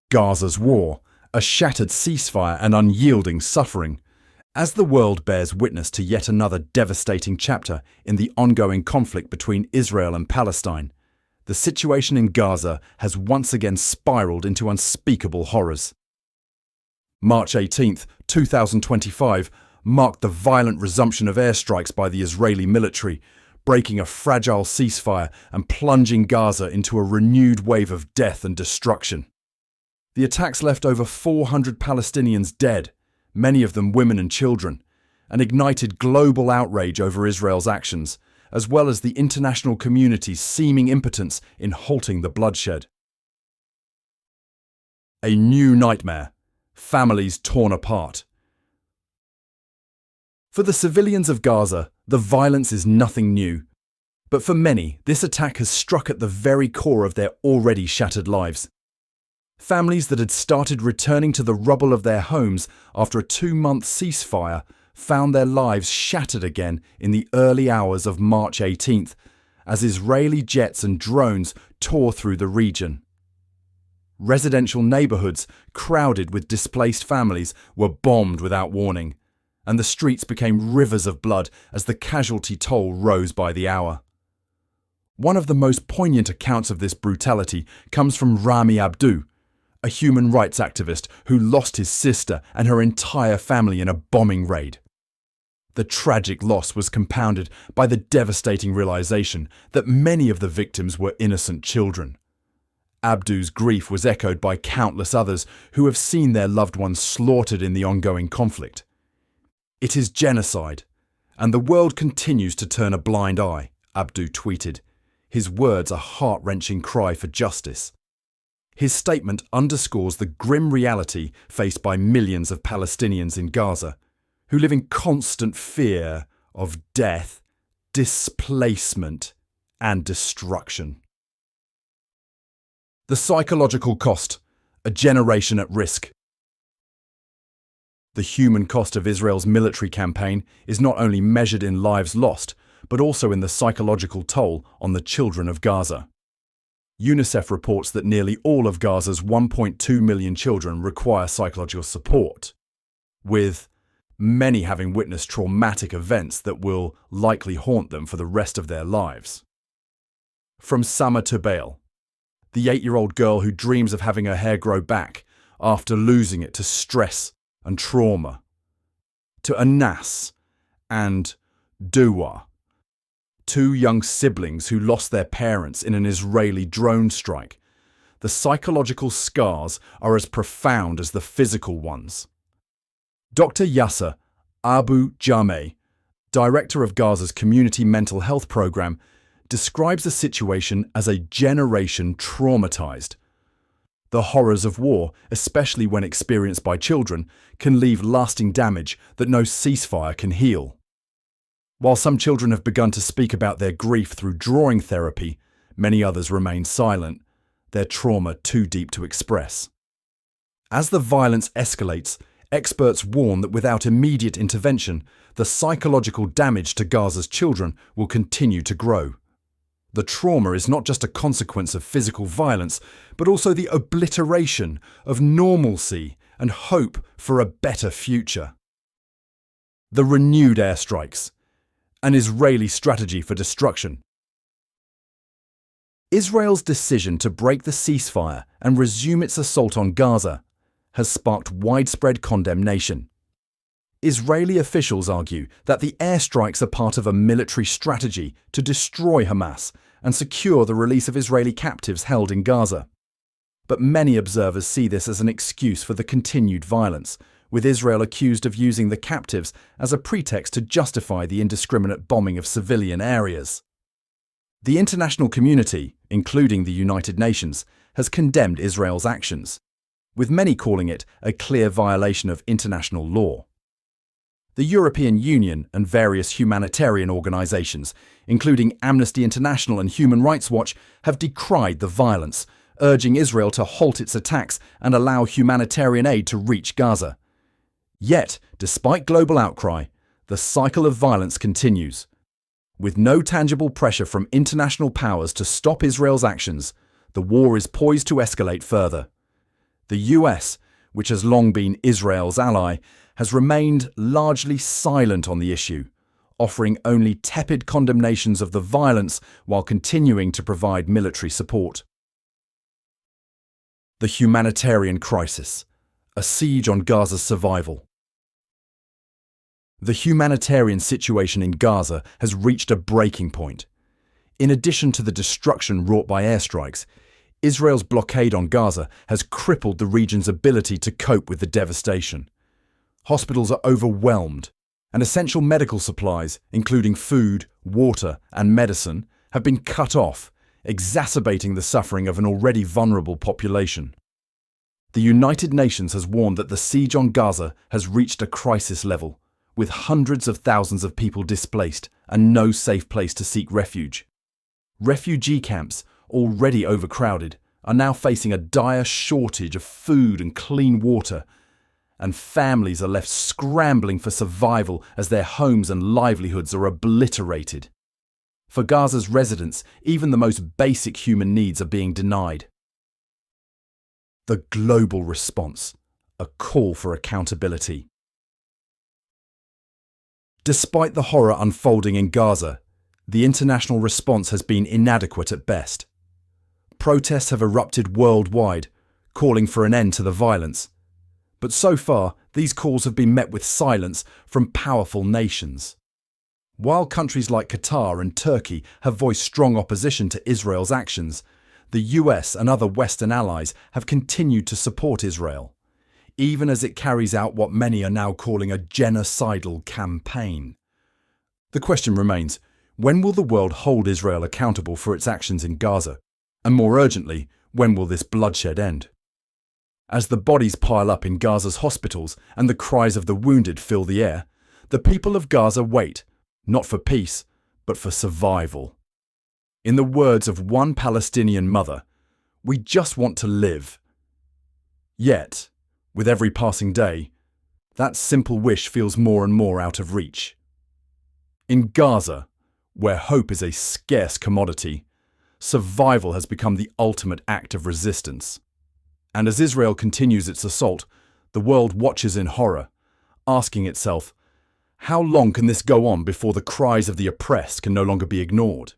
Gaza's war, a shattered ceasefire and unyielding suffering. As the world bears witness to yet another devastating chapter in the ongoing conflict between Israel and Palestine, the situation in Gaza has once again spiraled into unspeakable horrors. March 18, 2025, marked the violent resumption of airstrikes by the Israeli military, breaking a fragile ceasefire and plunging Gaza into a renewed wave of death and destruction. The attacks left over 400 Palestinians dead, many of them women and children, and ignited global outrage over Israel's actions, as well as the international community's seeming impotence in halting the bloodshed. A new nightmare. Families torn apart. For the civilians of Gaza, the violence is nothing new. But for many, this attack has struck at the very core of their already shattered lives. Families that had started returning to the rubble of their homes after a 2-month ceasefire found their lives shattered again in the early hours of March 18th, as Israeli jets and drones tore through the region. Residential neighborhoods, crowded with displaced families, were bombed without warning, and the streets became rivers of blood as the casualty toll rose by the hour. One of the most poignant accounts of this brutality comes from Rami Abdu, a human rights activist who lost his sister and her entire family in a bombing raid. The tragic loss was compounded by the devastating realization that many of the victims were innocent children. Abdu's grief was echoed by countless others who have seen their loved ones slaughtered in the ongoing conflict. It is genocide, and the world continues to turn a blind eye, Abdu tweeted, his words a heart-wrenching cry for justice. His statement underscores the grim reality faced by millions of Palestinians in Gaza, who live in constant fear of death, displacement, and destruction. The psychological cost, a generation at risk. The human cost of Israel's military campaign is not only measured in lives lost, but also in the psychological toll on the children of Gaza. UNICEF reports that nearly all of Gaza's 1.2 million children require psychological support, with many having witnessed traumatic events that will likely haunt them for the rest of their lives. From Sama to Baal, the 8-year-old girl who dreams of having her hair grow back after losing it to stress and trauma, to Anas and Dua, 2 young siblings who lost their parents in an Israeli drone strike. The psychological scars are as profound as the physical ones. Dr. Yasser Abu Jameh, director of Gaza's community mental health program, describes the situation as a generation traumatized. The horrors of war, especially when experienced by children, can leave lasting damage that no ceasefire can heal. While some children have begun to speak about their grief through drawing therapy, many others remain silent, their trauma too deep to express. As the violence escalates, experts warn that without immediate intervention, the psychological damage to Gaza's children will continue to grow. The trauma is not just a consequence of physical violence, but also the obliteration of normalcy and hope for a better future. The renewed airstrikes, an Israeli strategy for destruction. Israel's decision to break the ceasefire and resume its assault on Gaza has sparked widespread condemnation. Israeli officials argue that the airstrikes are part of a military strategy to destroy Hamas and secure the release of Israeli captives held in Gaza. But many observers see this as an excuse for the continued violence, with Israel accused of using the captives as a pretext to justify the indiscriminate bombing of civilian areas. The international community, including the United Nations, has condemned Israel's actions, with many calling it a clear violation of international law. The European Union and various humanitarian organisations, including Amnesty International and Human Rights Watch, have decried the violence, urging Israel to halt its attacks and allow humanitarian aid to reach Gaza. Yet, despite global outcry, the cycle of violence continues. With no tangible pressure from international powers to stop Israel's actions, the war is poised to escalate further. The US, which has long been Israel's ally, has remained largely silent on the issue, offering only tepid condemnations of the violence while continuing to provide military support. The humanitarian crisis, a siege on Gaza's survival. The humanitarian situation in Gaza has reached a breaking point. In addition to the destruction wrought by airstrikes, Israel's blockade on Gaza has crippled the region's ability to cope with the devastation. Hospitals are overwhelmed, and essential medical supplies, including food, water, and medicine, have been cut off, exacerbating the suffering of an already vulnerable population. The United Nations has warned that the siege on Gaza has reached a crisis level, with hundreds of thousands of people displaced and no safe place to seek refuge. Refugee camps, already overcrowded, are now facing a dire shortage of food and clean water, and families are left scrambling for survival as their homes and livelihoods are obliterated. For Gaza's residents, even the most basic human needs are being denied. The global response, a call for accountability. Despite the horror unfolding in Gaza, the international response has been inadequate at best. Protests have erupted worldwide, calling for an end to the violence. But so far, these calls have been met with silence from powerful nations. While countries like Qatar and Turkey have voiced strong opposition to Israel's actions, the US and other Western allies have continued to support Israel, even as it carries out what many are now calling a genocidal campaign. The question remains, when will the world hold Israel accountable for its actions in Gaza? And more urgently, when will this bloodshed end? As the bodies pile up in Gaza's hospitals and the cries of the wounded fill the air, the people of Gaza wait, not for peace, but for survival. In the words of one Palestinian mother, "We just want to live." Yet, with every passing day, that simple wish feels more and more out of reach. In Gaza, where hope is a scarce commodity, survival has become the ultimate act of resistance. And as Israel continues its assault, the world watches in horror, asking itself, how long can this go on before the cries of the oppressed can no longer be ignored?